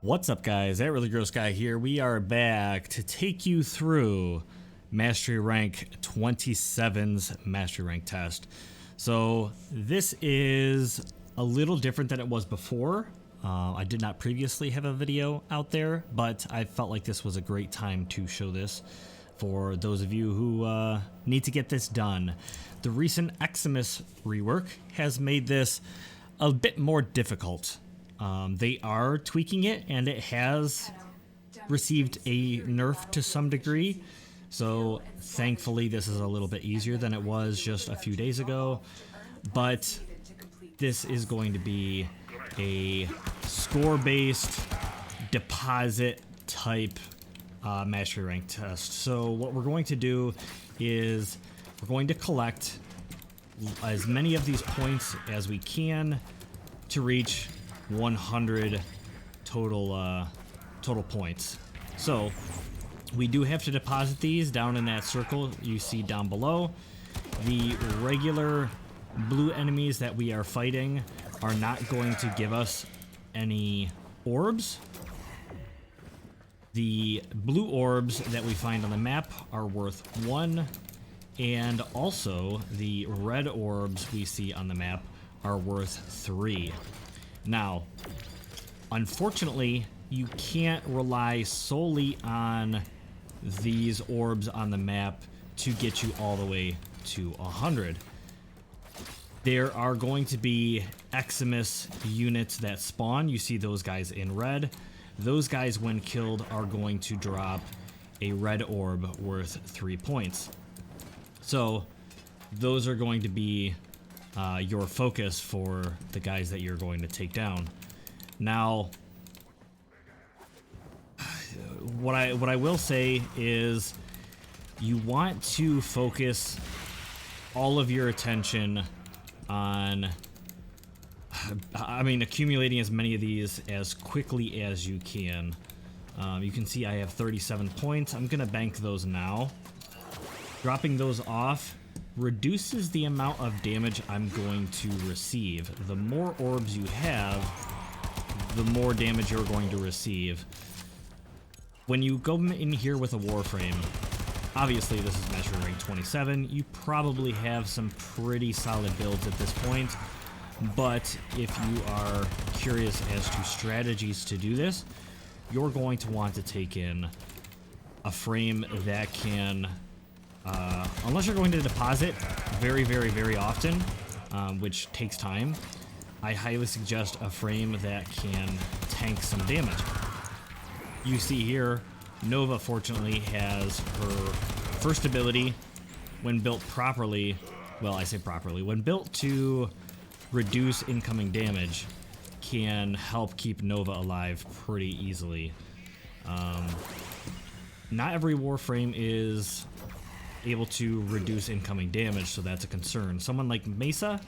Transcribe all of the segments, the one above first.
What's up, guys? That Really Gross Guy here. We are back to take you through Mastery Rank 27's Mastery Rank test. So this is a little different than it was before. I did not previously have a video out there, but I felt like this was a great time to show this for those of you who need to get this done. The recent Eximus rework has made this a bit more difficult. They are tweaking it, and it has received a nerf to some degree. So thankfully this is a little bit easier than it was just a few days ago. But this is going to be a score-based deposit type mastery rank test. So what we're going to do is we're going to collect as many of these points as we can to reach 100 total points. So we do have to deposit these down in that circle you see down below. The regular blue enemies that we are fighting are not going to give us any orbs. The blue orbs that we find on the map are worth 1, and also the red orbs we see on the map are worth 3. Now, unfortunately, you can't rely solely on these orbs on the map to get you all the way to 100. There are going to be Eximus units that spawn. You see those guys in red. Those guys, when killed, are going to drop a red orb worth 3 points. So, those are going to be your focus for the guys that you're going to take down. Now, what I will say is you want to focus all of your attention on, accumulating as many of these as quickly as you can. You can see I have 37 points. I'm gonna bank those now. Dropping those off reduces the amount of damage I'm going to receive. The more orbs you have, the more damage you're going to receive. When you go in here with a Warframe, obviously this is Mastery Rank 27, you probably have some pretty solid builds at this point, but if you are curious as to strategies to do this, you're going to want to take in a frame that can, unless you're going to deposit very often, which takes time, I highly suggest a frame that can tank some damage. You see here, Nova fortunately has her first ability, when built properly, well, I say properly, when built to reduce incoming damage, can help keep Nova alive pretty easily. Not every Warframe is able to reduce incoming damage, so that's a concern. Someone like Mesa,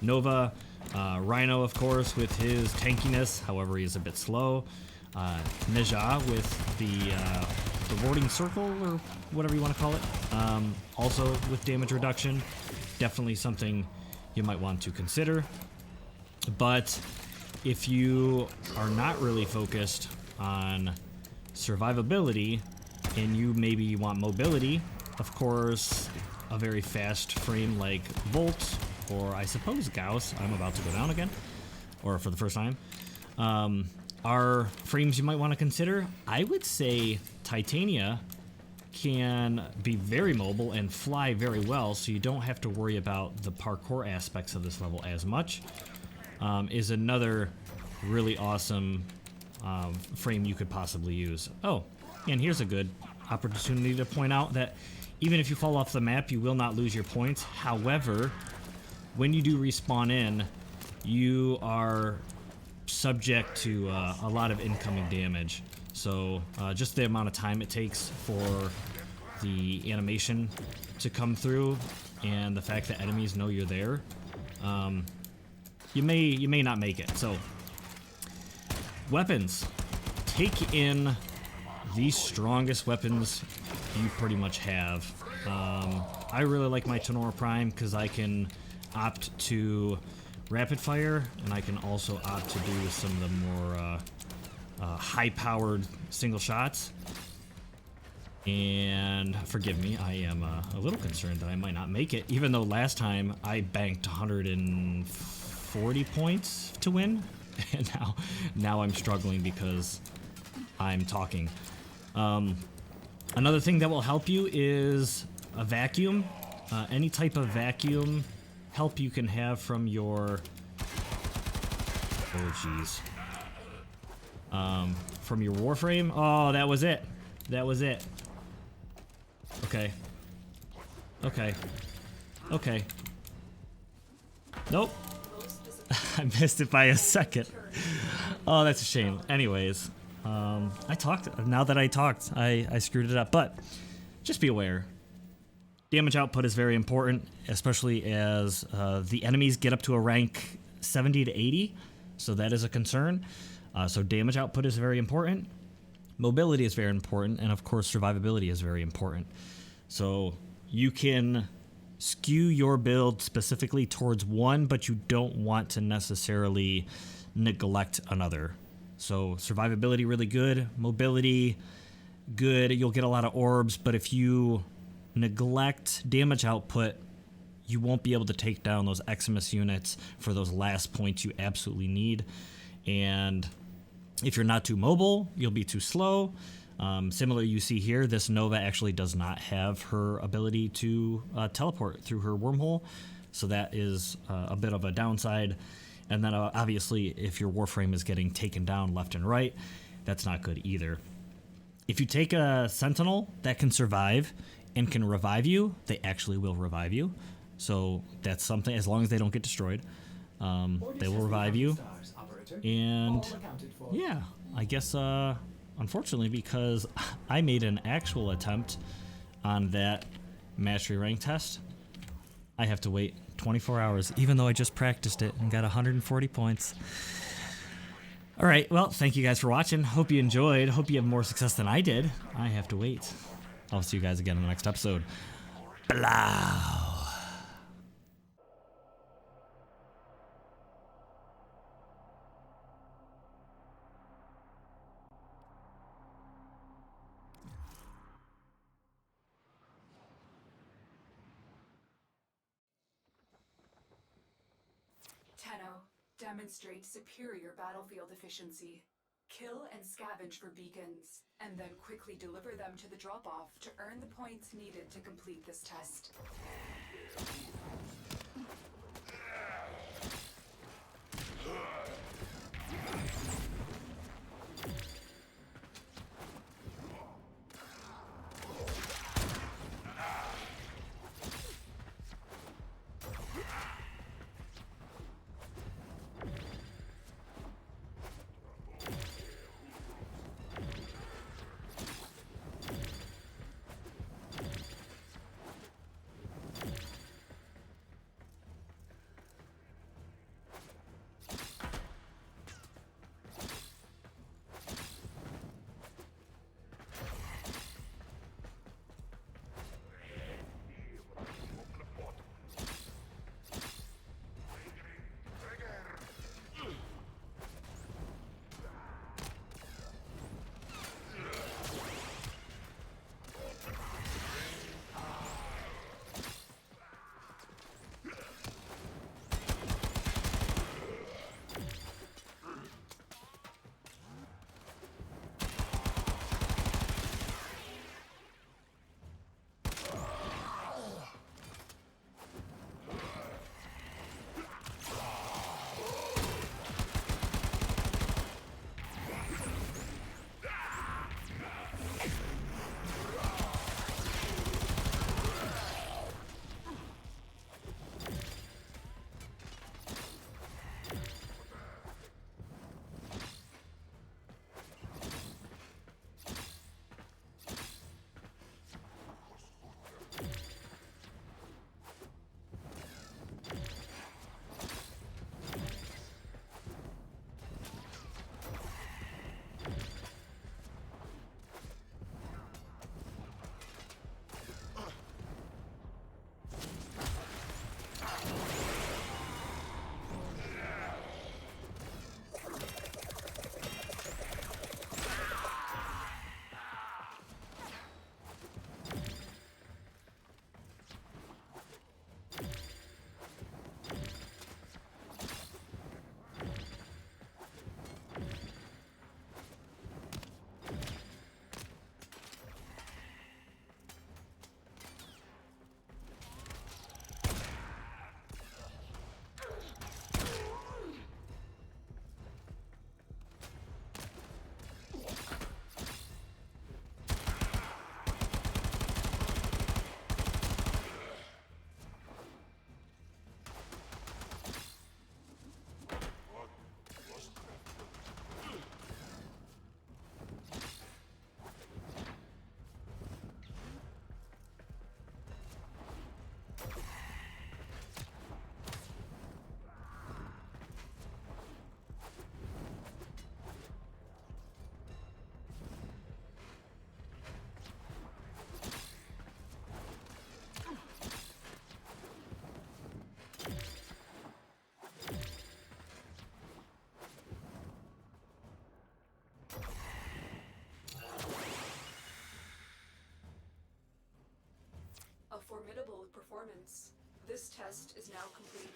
Nova, Rhino, of course, with his tankiness, however he is a bit slow. Neja with the warding circle, or whatever you want to call it, also with damage reduction. Definitely something you might want to consider. But if you are not really focused on survivability and you maybe want mobility, of course, a very fast frame like Volt, or I suppose Gauss, I'm about to go down again, or for the first time, are frames you might want to consider. I would say Titania can be very mobile and fly very well, so you don't have to worry about the parkour aspects of this level as much. Is another really awesome frame you could possibly use. Oh, and here's a good opportunity to point out that even if you fall off the map, you will not lose your points. However, when you do respawn in, you are subject to a lot of incoming damage. So just the amount of time it takes for the animation to come through, and the fact that enemies know you're there, you may not make it. So weapons, take in the strongest weapons you pretty much have. I really like my Tenora Prime because I can opt to rapid fire, and I can also opt to do some of the more high-powered single shots. And forgive me, I am a little concerned that I might not make it, even though last time I banked 140 points to win, and now I'm struggling because I'm talking. Another thing that will help you is a vacuum. Any type of vacuum help you can have from your... Oh, jeez. From your Warframe. Oh, that was it. That was it. Okay. Okay. Okay. Nope. I missed it by a second. Oh, that's a shame. Anyways, I talked. Now that I talked, I screwed it up. But just be aware. Damage output is very important, especially as the enemies get up to a rank 70 to 80. So that is a concern. So damage output is very important. Mobility is very important, and of course survivability is very important. So you can skew your build specifically towards one, but you don't want to necessarily neglect another. So survivability really good, mobility good, you'll get a lot of orbs, but if you neglect damage output, you won't be able to take down those Eximus units for those last points you absolutely need. And if you're not too mobile, you'll be too slow. Similar, you see here, this Nova actually does not have her ability to teleport through her wormhole, so that is a bit of a downside. And then obviously, if your Warframe is getting taken down left and right, that's not good either. If you take a Sentinel that can survive and can revive you, they actually will revive you. So that's something, as long as they don't get destroyed, they will revive you. And yeah, I guess unfortunately, because I made an actual attempt on that mastery rank test, I have to wait 24 hours, even though I just practiced it and got 140 points. All right, well, thank you guys for watching. Hope you enjoyed. Hope you have more success than I did. I have to wait. I'll see you guys again in the next episode. Blah. Demonstrate superior battlefield efficiency. Kill and scavenge for beacons, and then quickly deliver them to the drop-off to earn the points needed to complete this test. performance. This test is now complete.